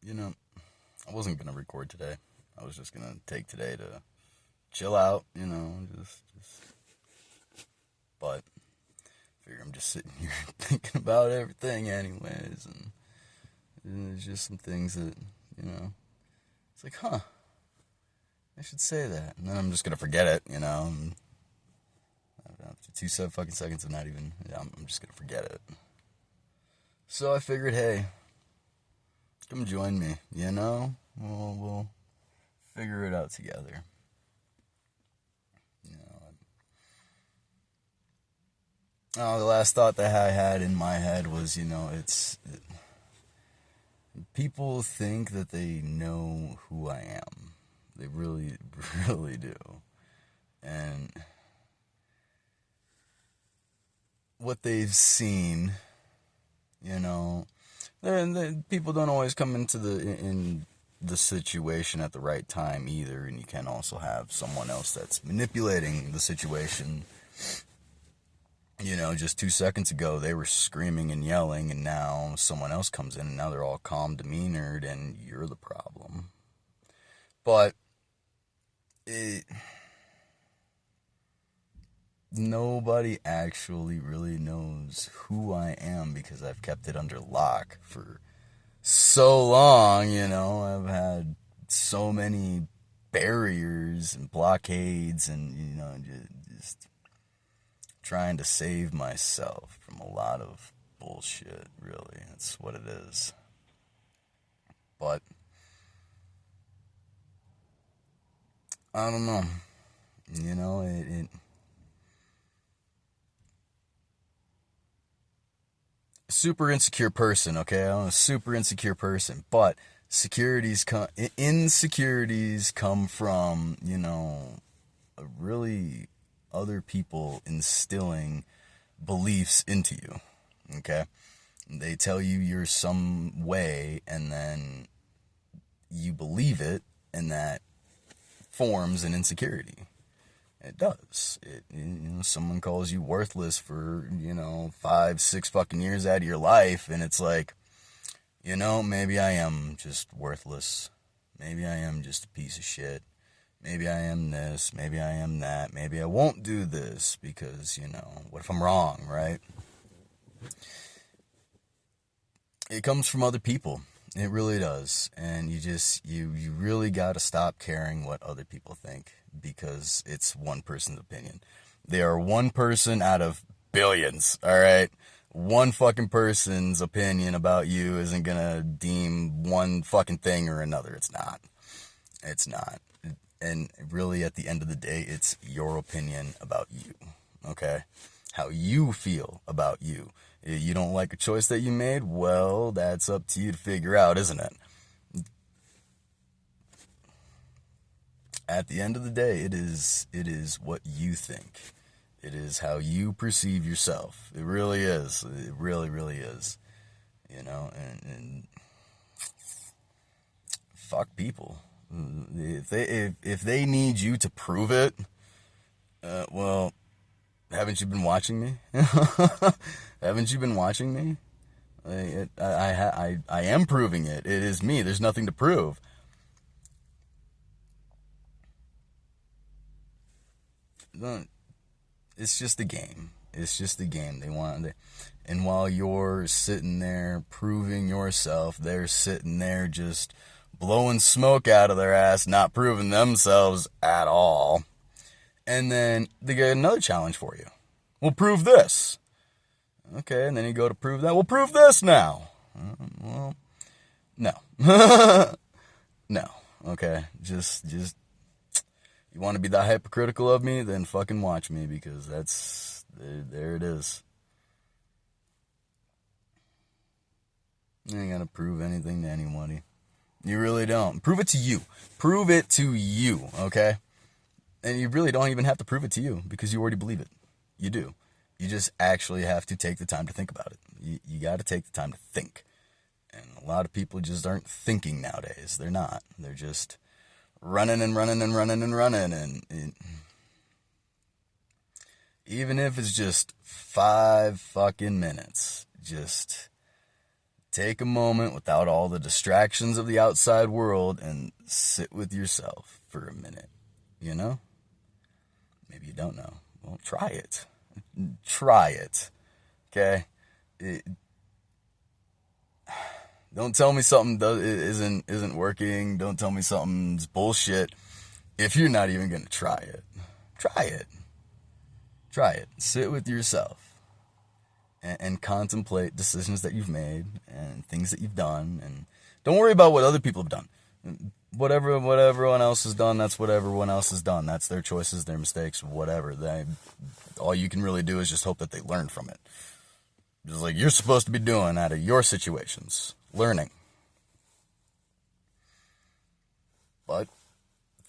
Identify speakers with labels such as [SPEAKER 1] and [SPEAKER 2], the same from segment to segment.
[SPEAKER 1] You know, I wasn't gonna record today. I was just gonna take today to chill out, just. But I figure I'm just sitting here thinking about everything, anyways, and there's just some things that it's like, huh, I should say that, and then I'm just gonna forget it, and after fucking seconds of not even, I'm just gonna forget it. So I figured, hey, come join me, we'll figure it out together. You know, the last thought that I had in my head was, people think that they know who I am. They really, really do. And what they've seen, people don't always come into in the situation at the right time either, and you can also have someone else that's manipulating the situation. Just 2 seconds ago they were screaming and yelling, and now someone else comes in and now they're all calm demeanored, and you're the problem. But nobody actually really knows who I am because I've kept it under lock for so long. I've had so many barriers and blockades, and just trying to save myself from a lot of bullshit. Really, that's what it is. But I don't know. It super insecure person, okay? I'm a super insecure person, but insecurities come from, really other people instilling beliefs into you, okay? They tell you you're some way, and then you believe it, and that forms an insecurity. It does. Someone calls you worthless for 5, 6 fucking years out of your life, and it's like, maybe I am just worthless. Maybe I am just a piece of shit. Maybe I am this. Maybe I am that. Maybe I won't do this because what if I'm wrong, right? It comes from other people. It really does. And you really got to stop caring what other people think, because it's one person's opinion. They are one person out of billions, all right? One fucking person's opinion about you isn't gonna deem one fucking thing or another. It's not. It's not. And really, at the end of the day, it's your opinion about you, okay? How you feel about you. You don't like a choice that you made? Well, that's up to you to figure out, isn't it? At the end of the day, it is what you think. It is how you perceive yourself. It really is. It really, really is. And fuck people. If they need you to prove it, well, haven't you been watching me? Haven't you been watching me? I am proving it. It is me. There's nothing to prove. It's just a game. It's just a game. And while you're sitting there proving yourself, they're sitting there just blowing smoke out of their ass, not proving themselves at all. And then they get another challenge for you. Well, prove this. Okay, and then you go to prove that. Well, prove this now. Well, no. No. Okay, just you want to be that hypocritical of me, then fucking watch me, because there it is. You ain't gotta prove anything to anybody. You really don't. Prove it to you. Prove it to you, okay? And you really don't even have to prove it to you, because you already believe it. You do. You just actually have to take the time to think about it. You got to take the time to think. And a lot of people just aren't thinking nowadays. They're not. They're just running and running and running and running. And even if it's just 5 fucking minutes, just take a moment without all the distractions of the outside world and sit with yourself for a minute, you know? Maybe you don't know. Well, try it. Try it, okay? Don't tell me something isn't working. Don't tell me something's bullshit if you're not even going to try it. Try it. Try it. Sit with yourself and contemplate decisions that you've made and things that you've done. And don't worry about what other people have done. Whatever everyone else has done, that's what everyone else has done. That's their choices, their mistakes, whatever. All you can really do is just hope that they learn from it. Just like you're supposed to be doing out of your situations. Learning. But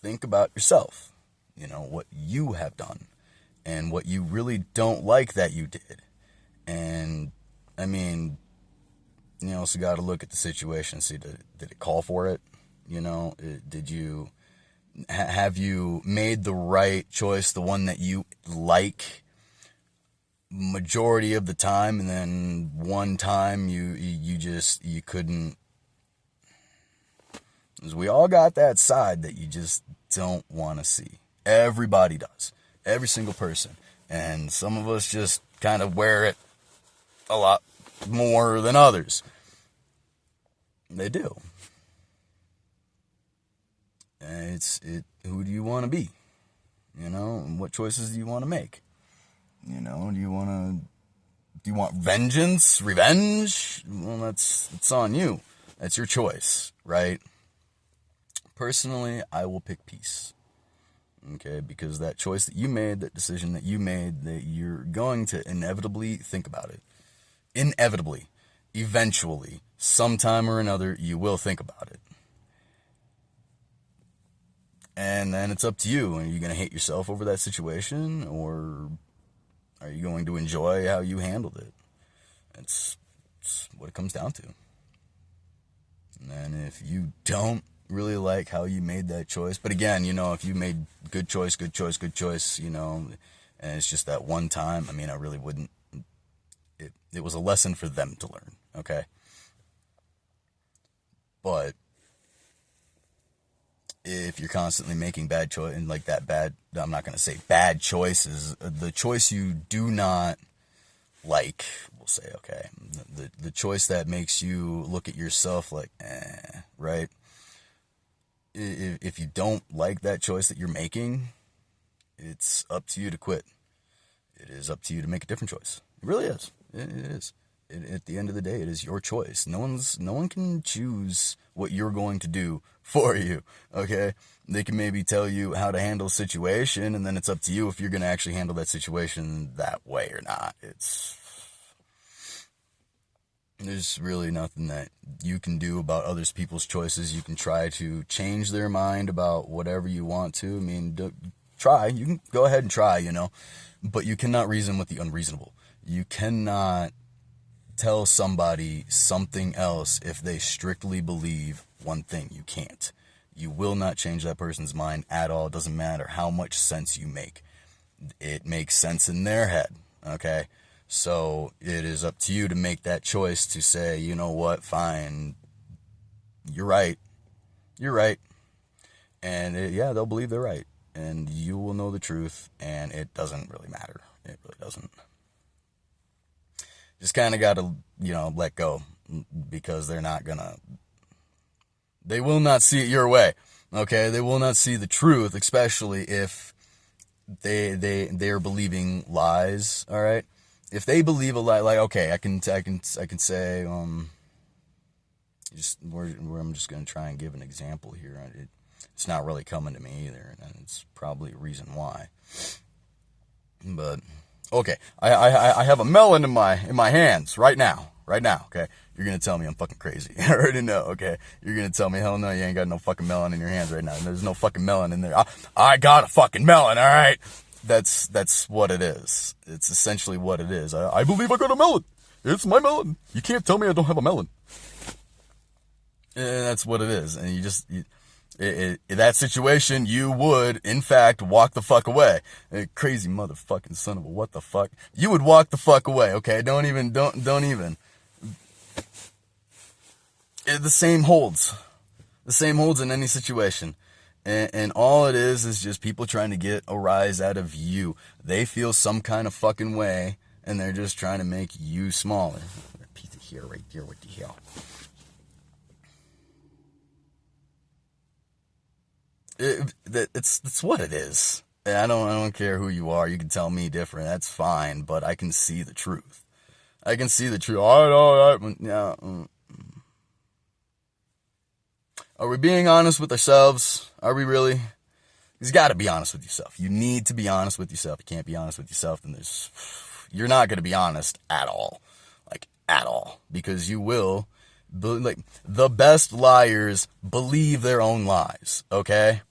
[SPEAKER 1] think about yourself. You know, what you have done. And what you really don't like that you did. And, I mean, you also got to look at the situation. See, did it call for it? You know, have you made the right choice, the one that you like majority of the time, and then one time you couldn't? Because we all got that side that you just don't want to see. Everybody does. Every single person. And some of us just kind of wear it a lot more than others. They do. And who do you want to be? You know, and what choices do you want to make? You know, do you want vengeance, revenge? Well, it's on you. That's your choice, right? Personally, I will pick peace. Okay, because that choice that you made, that decision that you made, that you're going to inevitably think about it. Inevitably. Eventually. Sometime or another, you will think about it. And then it's up to you. Are you going to hate yourself over that situation? Or are you going to enjoy how you handled it? It's what it comes down to. And if you don't really like how you made that choice, but again, you know, if you made good choice, you know, and it's just that one time, I mean, I really wouldn't. It was a lesson for them to learn, okay? But if you're constantly making bad choice and like that bad, I'm not going to say bad choices, the choice you do not like, we'll say, okay, the choice that makes you look at yourself like, right? If you don't like that choice that you're making, it's up to you to quit. It is up to you to make a different choice. It really is. It is. At the end of the day, it is your choice. No one can choose what you're going to do for you, okay? They can maybe tell you how to handle a situation, and then it's up to you if you're going to actually handle that situation that way or not. There's really nothing that you can do about other people's choices. You can try to change their mind about whatever you want to. I mean, try. You can go ahead and try, you know, but you cannot reason with the unreasonable. You cannot tell somebody something else if they strictly believe one thing. You can't. You will not change that person's mind at all. It doesn't matter how much sense you make. It makes sense in their head, okay? So it is up to you to make that choice to say, you know what, fine, you're right. You're right. And they'll believe they're right. And you will know the truth, and it doesn't really matter. It really doesn't. Just kind of got to, you know, let go, because they will not see it your way, okay? They will not see the truth, especially if they're believing lies, all right? If they believe a lie, like, okay, I can say, I'm just going to try and give an example here. It's not really coming to me either, and it's probably a reason why. But okay, I have a melon in my hands right now, okay? You're going to tell me I'm fucking crazy. I already know, okay? You're going to tell me, hell no, you ain't got no fucking melon in your hands right now. There's no fucking melon in there. I got a fucking melon, all right? That's what it is. It's essentially what it is. I believe I got a melon. It's my melon. You can't tell me I don't have a melon. And that's what it is. And in that situation, you would, in fact, walk the fuck away. Crazy motherfucking son of a what the fuck. You would walk the fuck away, okay? Don't even. The same holds. The same holds in any situation. And all it is just people trying to get a rise out of you. They feel some kind of fucking way, and they're just trying to make you smaller. A piece of hair right there, what the hell? It's what it is. I don't care who you are. You can tell me different. That's fine, but I can see the truth. I can see the truth. Yeah. Are we being honest with ourselves? Are we really? You got to be honest with yourself. You need to be honest with yourself. You can't be honest with yourself, then you're not going to be honest at all. Like, at all. Because you will. Like, the best liars believe their own lies, okay?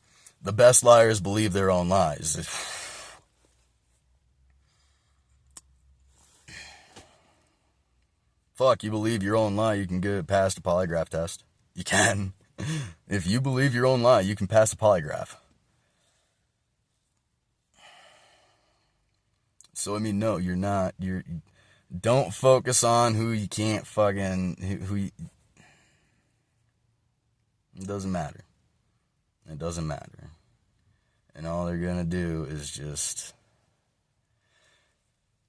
[SPEAKER 1] The best liars believe their own lies. Fuck, you believe your own lie, you can get past a polygraph test. You can. If you believe your own lie, you can pass a polygraph. So, I mean, no, you're not. Don't focus on who you can't fucking... It doesn't matter. It doesn't matter. And all they're going to do is just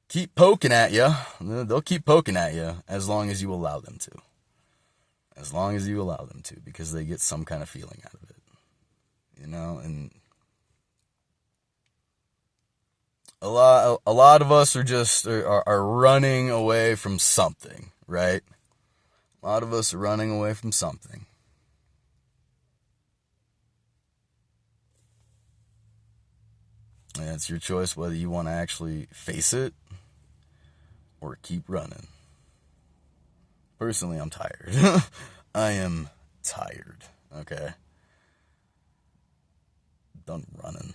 [SPEAKER 1] keep poking at you. They'll keep poking at you as long as you allow them to. As long as you allow them to, because they get some kind of feeling out of it. You know, and a lot of us are running away from something, right? A lot of us are running away from something. And it's your choice whether you want to actually face it or keep running. Personally, I'm tired. I am tired, okay? Done running.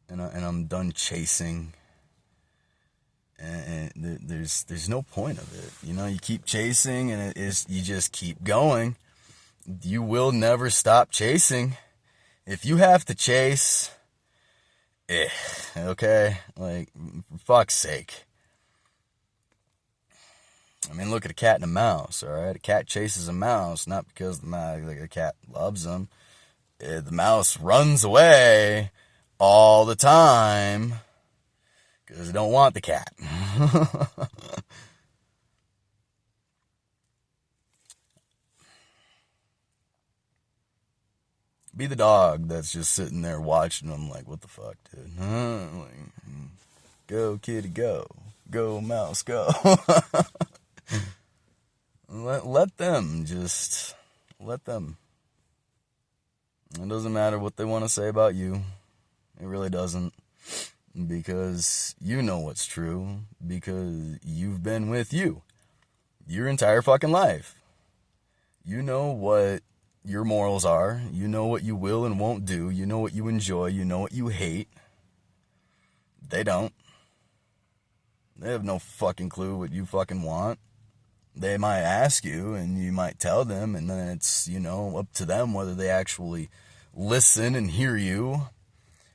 [SPEAKER 1] And I'm done chasing. And there's no point of it. You know, you keep chasing and you just keep going. You will never stop chasing. If you have to chase, okay? Like, for fuck's sake. I mean, look at a cat and a mouse, all right? A cat chases a mouse, not because the cat loves them. The mouse runs away all the time because they don't want the cat. Be the dog that's just sitting there watching them like, what the fuck, dude? Like, go, kitty, go. Go, mouse, go. Let them. It doesn't matter what they want to say about you. It really doesn't. Because you know what's true. Because you've been with you your entire fucking life. You know what your morals are. You know what you will and won't do. You know what you enjoy. You know what you hate. They don't. They have no fucking clue what you fucking want. They might ask you and you might tell them, and then it's, you know, up to them whether they actually listen and hear you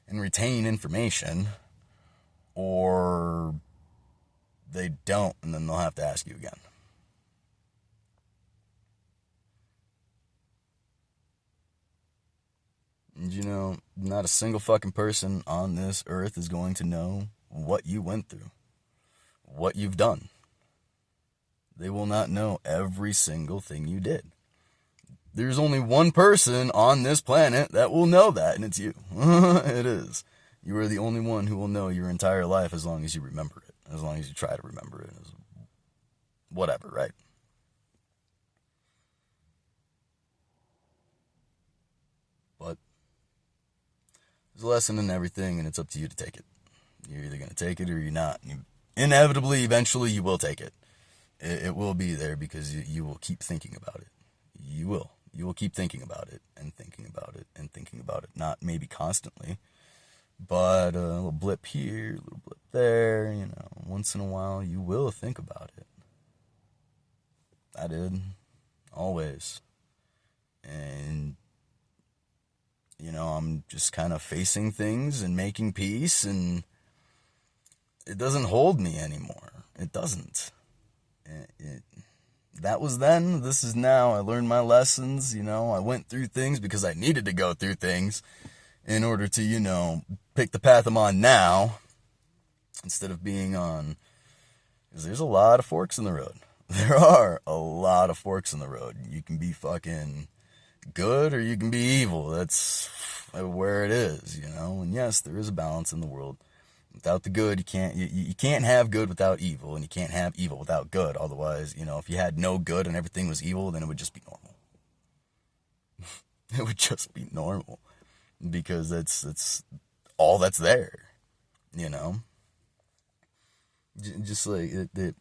[SPEAKER 1] and retain information, or they don't, and then they'll have to ask you again. And you know, not a single fucking person on this earth is going to know what you went through, what you've done. They will not know every single thing you did. There's only one person on this planet that will know that, and it's you. It is. You are the only one who will know your entire life as long as you remember it. As long as you try to remember it. Whatever, right? But there's a lesson in everything, and it's up to you to take it. You're either going to take it or you're not. Inevitably, eventually, you will take it. It will be there because you will keep thinking about it. You will. You will keep thinking about it and thinking about it and thinking about it. Not maybe constantly, but a little blip here, a little blip there, you know. Once in a while, you will think about it. I did. Always. And, you know, I'm just kind of facing things and making peace, and it doesn't hold me anymore. It doesn't. That was then, this is now. I learned my lessons, I went through things because I needed to go through things in order to, pick the path I'm on now instead of being on, because there's a lot of forks in the road. There are a lot of forks in the road. You can be fucking good or you can be evil. That's where it is, and yes, there is a balance in the world. Without the good, you can't have good without evil, and you can't have evil without good. Otherwise, if you had no good and everything was evil, then it would just be normal. It would just be normal, because it's all that's there, Just like the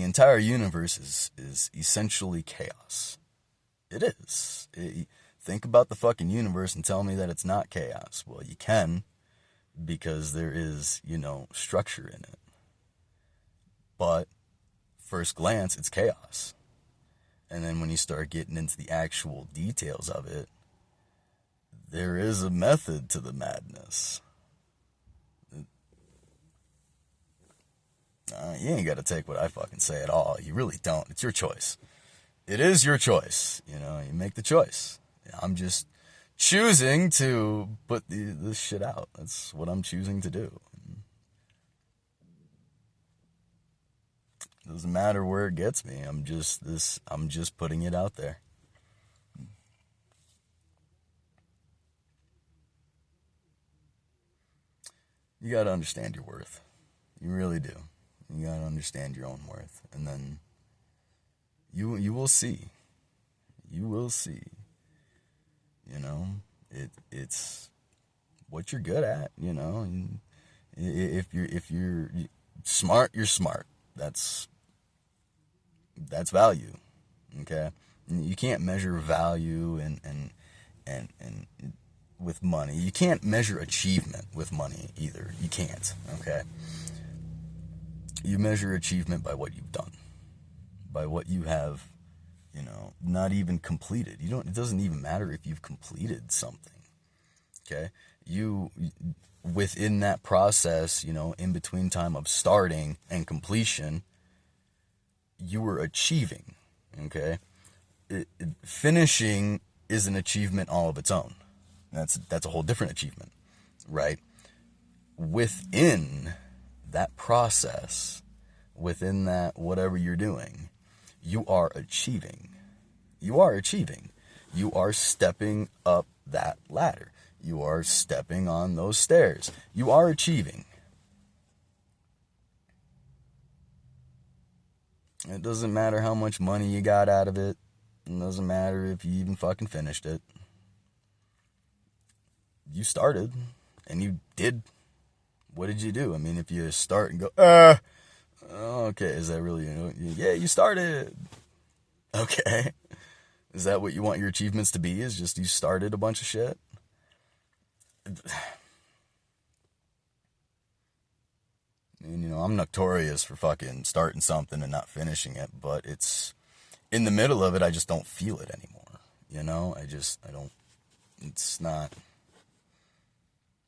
[SPEAKER 1] entire universe is essentially chaos. It is. Think about the fucking universe and tell me that it's not chaos. Well, you can, because there is, structure in it. But first glance, it's chaos. And then when you start getting into the actual details of it, there is a method to the madness. You ain't got to take what I fucking say at all. You really don't. It's your choice. It is your choice. You make the choice. I'm just choosing to put this shit out. That's what I'm choosing to do. It doesn't matter where it gets me. I'm just putting it out there. You got to understand your worth. You really do. You got to understand your own worth, and then you will see. You will see. It's what you're good at, If you're smart, you're smart. That's value. Okay? You can't measure value and with money. You can't measure achievement with money either. You can't, okay? You measure achievement by what you've done. By what you have not even completed. It doesn't even matter if you've completed something. Okay? You, within that process, in between time of starting and completion, you were achieving. Okay? Finishing is an achievement all of its own. That's a whole different achievement, right? Within that process, within that whatever you're doing, you are achieving. You are achieving. You are stepping up that ladder. You are stepping on those stairs. You are achieving. It doesn't matter how much money you got out of it. It doesn't matter if you even fucking finished it. You started, and you did. What did you do? I mean, if you start and go, okay, is that really, yeah, you started. Okay. Is that what you want your achievements to be? Is just you started a bunch of shit? And, I'm notorious for fucking starting something and not finishing it, but it's in the middle of it, I just don't feel it anymore. I don't, it's not,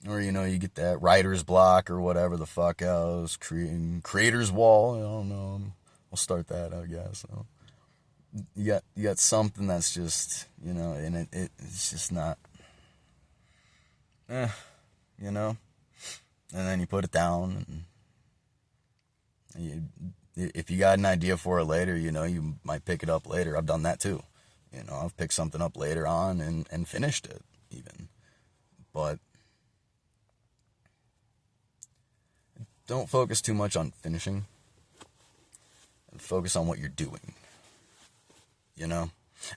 [SPEAKER 1] or, you get that writer's block or whatever the fuck else, creator's wall. I don't know. I'll start that, I guess. So you got something that's just, and it's just not, and then you put it down, and if you got an idea for it later, you might pick it up later. I've done that too. I've picked something up later on and finished it even. But don't focus too much on finishing. Focus on what you're doing.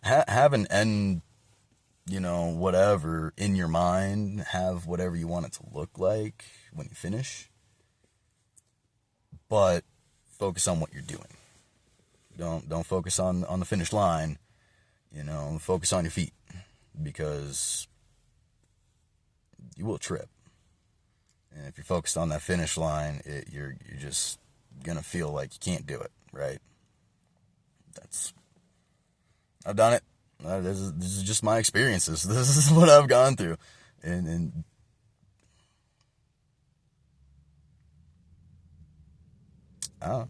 [SPEAKER 1] Have an end, whatever in your mind. Have whatever you want it to look like when you finish. But focus on what you're doing. Don't focus on the finish line. Focus on your feet, because you will trip. And if you're focused on that finish line, you're just gonna feel like you can't do it, right? I've done it. This is just my experiences. This is what I've gone through, and I don't know.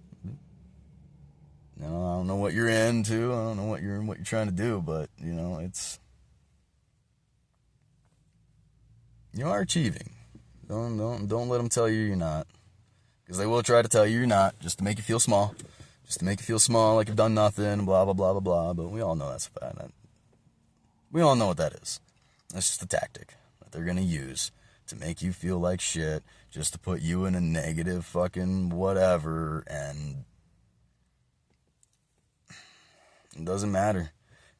[SPEAKER 1] You know, I don't know what you're into. I don't know what you're trying to do, but you know, you are achieving. Don't let them tell you you're not, because they will try to tell you you're not, just to make you feel small, like you've done nothing, blah blah blah blah blah. But we all know that's bad. We all know what that is. That's just a tactic that they're gonna use to make you feel like shit, just to put you in a negative fucking whatever, and it doesn't matter.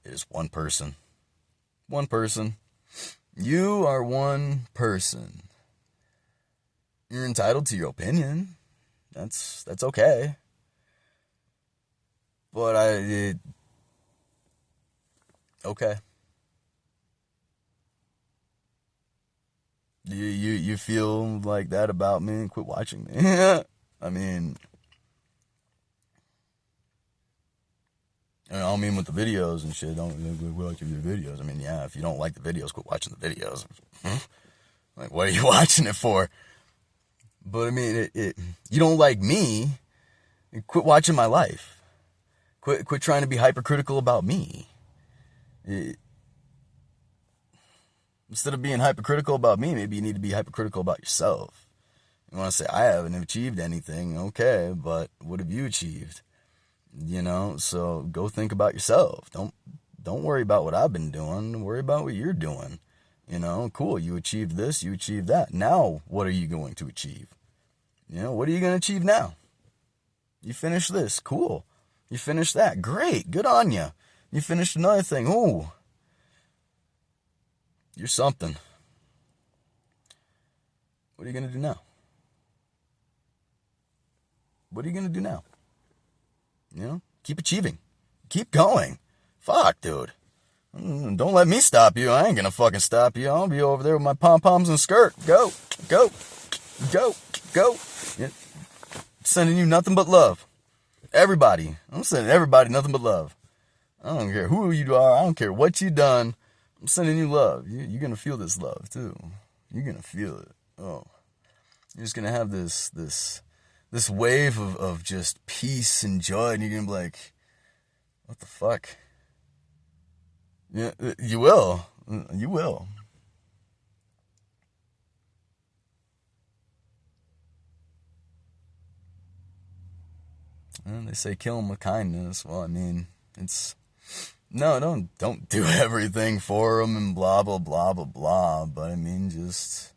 [SPEAKER 1] It is one person. One person. You are one person. You're entitled to your opinion. That's okay. But okay. You feel like that about me? Quit watching me. I mean, I don't mean with the videos and shit. Don't watch your videos. I mean, yeah, if you don't like the videos, quit watching the videos. Like, what are you watching it for? But I mean, you don't like me, quit watching my life. Quit trying to be hypercritical about me. Instead of being hypercritical about me, maybe you need to be hypercritical about yourself. You want to say, I haven't achieved anything, okay, but what have you achieved? You know, so go think about yourself. Don't worry about what I've been doing. Worry about what you're doing. You know, cool, you achieved this, you achieved that. Now, what are you going to achieve? You know, what are you going to achieve now? You finished this, cool. You finished that, great, good on you. You finished another thing, ooh. You're something. What are you going to do now? What are you going to do now? You know, keep achieving. Keep going. Fuck, dude. Don't let me stop you. I ain't gonna fucking stop you. I'll be over there with my pom-poms and skirt. Go. Yeah. Sending you nothing but love. Everybody. I'm sending everybody nothing but love. I don't care who you are. I don't care what you done. I'm sending you love. You're gonna feel this love, too. You're gonna feel it. Oh. You're just gonna have this wave of just peace and joy, and you're gonna be like, what the fuck? Yeah, you will. You will. And they say kill them with kindness. Well, I mean, it's no, don't do everything for them and blah blah blah blah blah. But I mean, just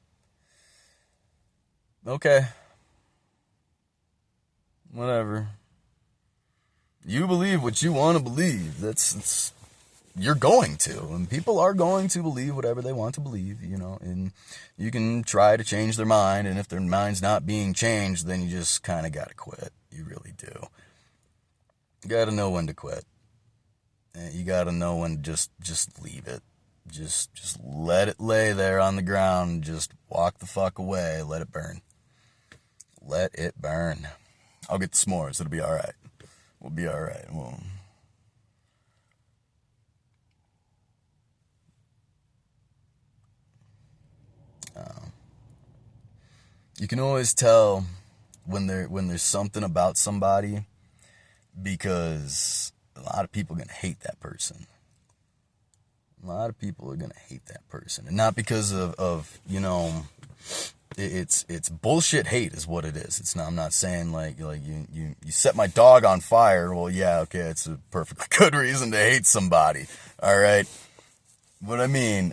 [SPEAKER 1] okay, whatever. You believe what you want to believe. That's you're going to, and people are going to believe whatever they want to believe, you know, and you can try to change their mind, and if their mind's not being changed, then you just kind of got to quit. You really do. You got to know when to quit. And you got to know when to just leave it. Just let it lay there on the ground. Just walk the fuck away. Let it burn. Let it burn. I'll get the s'mores. It'll be all right. We'll be all right. You can always tell when there's something about somebody, because a lot of people are going to hate that person. A lot of people are going to hate that person. And not because of you know, it's bullshit hate is what it is. It's not, I'm not saying like you set my dog on fire. Well, yeah, okay, it's a perfectly good reason to hate somebody. All right. But I mean,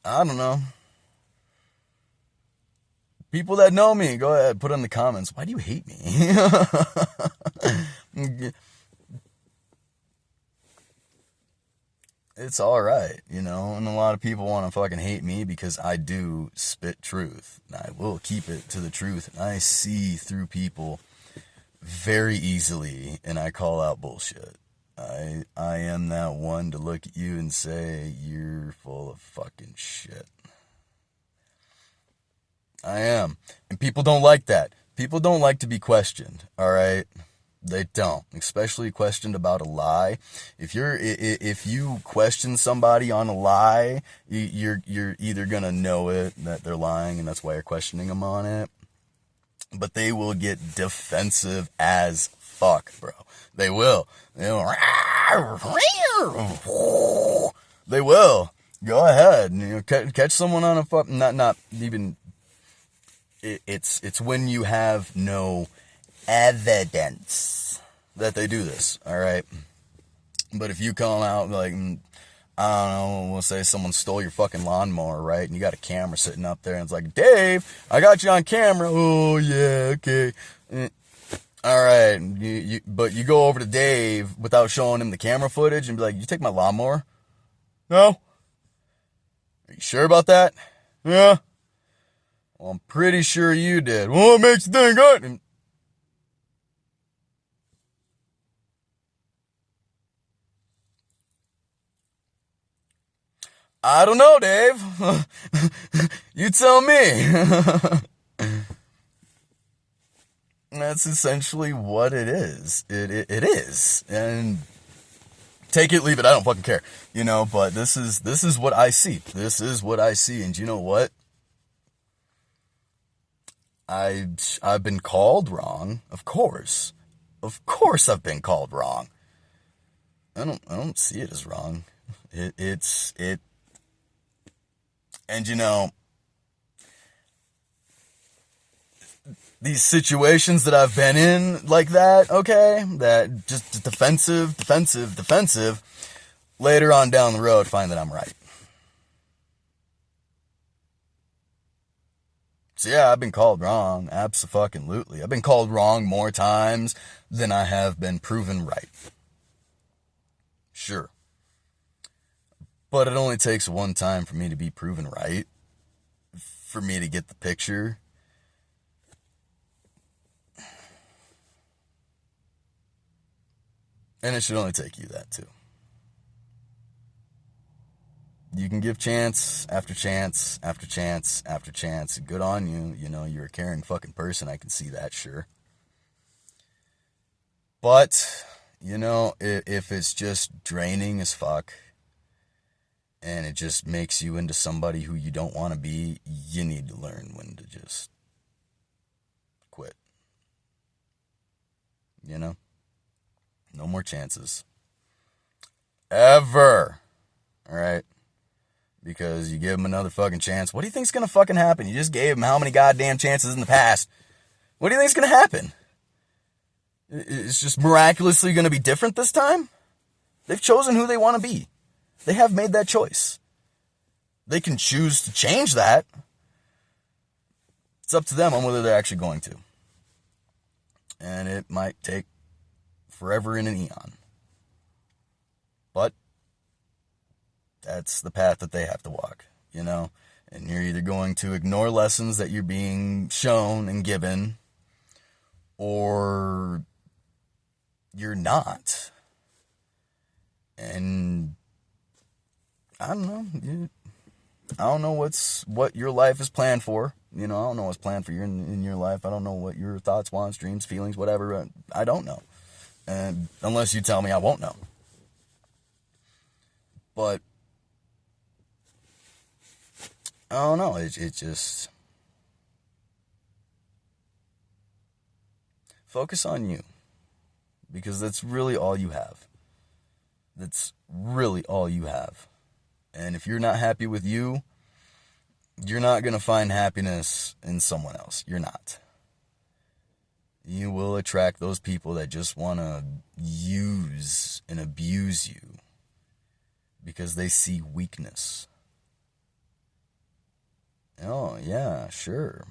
[SPEAKER 1] I don't know. People that know me, go ahead, put in the comments, why do you hate me? It's alright, you know, and a lot of people want to fucking hate me because I do spit truth, and I will keep it to the truth, and I see through people very easily, and I call out bullshit. I am that one to look at you and say, you're full of fucking shit. I am. And people don't like that. People don't like to be questioned, all right? They don't, especially questioned about a lie. If you question somebody on a lie, you're either going to know it, that they're lying, and that's why you're questioning them on it, but they will get defensive as fuck, bro. They will. They will. Go ahead. Catch someone on a fuck. Not even. It's when you have no evidence that they do this. All right. But if you come out like, I don't know, we'll say someone stole your fucking lawnmower, right? And you got a camera sitting up there, and it's like, Dave, I got you on camera. Oh yeah, okay. All right, but you go over to Dave without showing him the camera footage and be like, you take my lawnmower? No? Are you sure about that? Yeah. Well, I'm pretty sure you did. Well, it makes the thing good. I don't know, Dave. You tell me. That's essentially what it is. It is. And take it, leave it, I don't fucking care. But this is what I see. This is what I see. And you know what? I've been called wrong, of course. Of course I've been called wrong. I don't see it as wrong. And these situations that I've been in like that, okay, that just defensive, later on down the road find that I'm right. So yeah, I've been called wrong, abso-fucking-lutely. I've been called wrong more times than I have been proven right. Sure. But it only takes one time for me to be proven right, for me to get the picture. And it should only take you that too. You can give chance after chance after chance after chance. Good on you. You're a caring fucking person. I can see that, sure. But, if it's just draining as fuck, and it just makes you into somebody who you don't want to be, you need to learn when to just quit. No more chances. Ever. Alright? Because you give them another fucking chance. What do you think's gonna fucking happen? You just gave them how many goddamn chances in the past? What do you think's gonna happen? It's just miraculously gonna be different this time? They've chosen who they want to be. They have made that choice. They can choose to change that. It's up to them on whether they're actually going to. And it might take forever in an eon. But that's the path that they have to walk, And you're either going to ignore lessons that you're being shown and given, or you're not. And I don't know. I don't know what your life is planned for. I don't know what's planned for you in your life. I don't know what your thoughts, wants, dreams, feelings, whatever. I don't know. And unless you tell me, I won't know. But I don't know. It just focus on you, because that's really all you have. That's really all you have. And if you're not happy with you, you're not going to find happiness in someone else. You're not. You will attract those people that just want to use and abuse you because they see weakness. Oh, yeah, sure.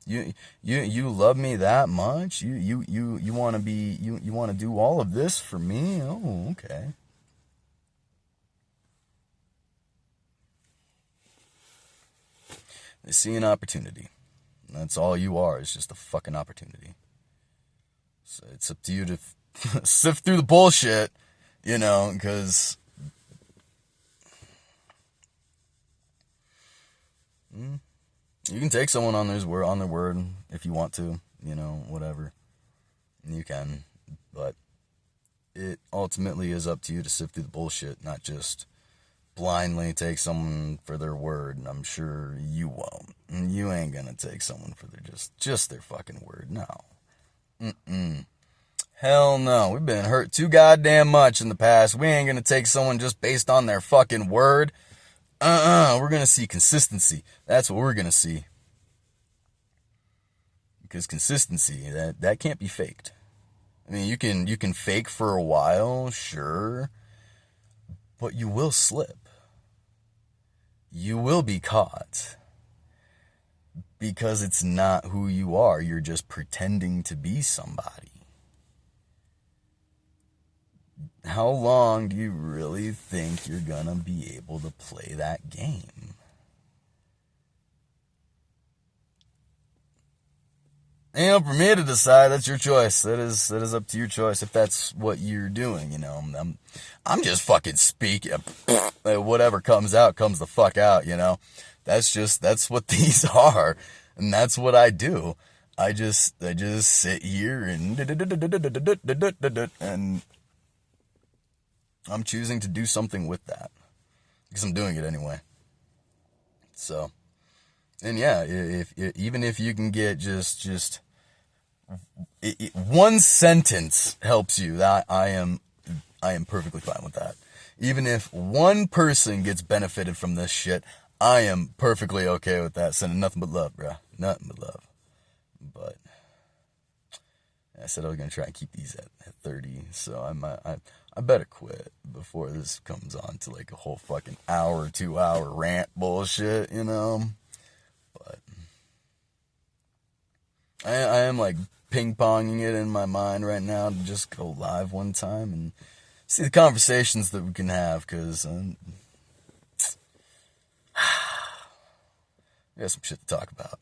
[SPEAKER 1] You love me that much? You want to be, you want to do all of this for me? Oh, okay. They see an opportunity. That's all you are, is just a fucking opportunity. So it's up to you to sift through the bullshit, because you can take someone on their word if you want to, whatever. You can, but it ultimately is up to you to sift through the bullshit, not just blindly take someone for their word, and I'm sure you won't. And you ain't gonna take someone for their just their fucking word. No. Hell no. We've been hurt too goddamn much in the past. We ain't gonna take someone just based on their fucking word. We're gonna see consistency. That's what we're gonna see. Because consistency, that can't be faked. I mean, you can fake for a while, sure, but you will slip. You will be caught. Because it's not who you are. You're just pretending to be somebody. How long do you really think you're gonna be able to play that game? For me to decide, that's your choice. That is up to your choice if that's what you're doing, I'm just fucking speaking. Whatever comes out, comes the fuck out, That's what these are. And that's what I do. I just sit here and I'm choosing to do something with that. Because I'm doing it anyway. So, and yeah, even if you can get just one sentence helps you, that I am perfectly fine with that. Even if one person gets benefited from this shit, I am perfectly okay with that. Sending nothing but love, bro. Nothing but love. But I said I was gonna try and keep these at 30, so I better quit before this comes on to like a whole fucking hour, 2 hour rant bullshit, But I am like ping-ponging it in my mind right now to just go live one time and see the conversations that we can have, because I got some shit to talk about.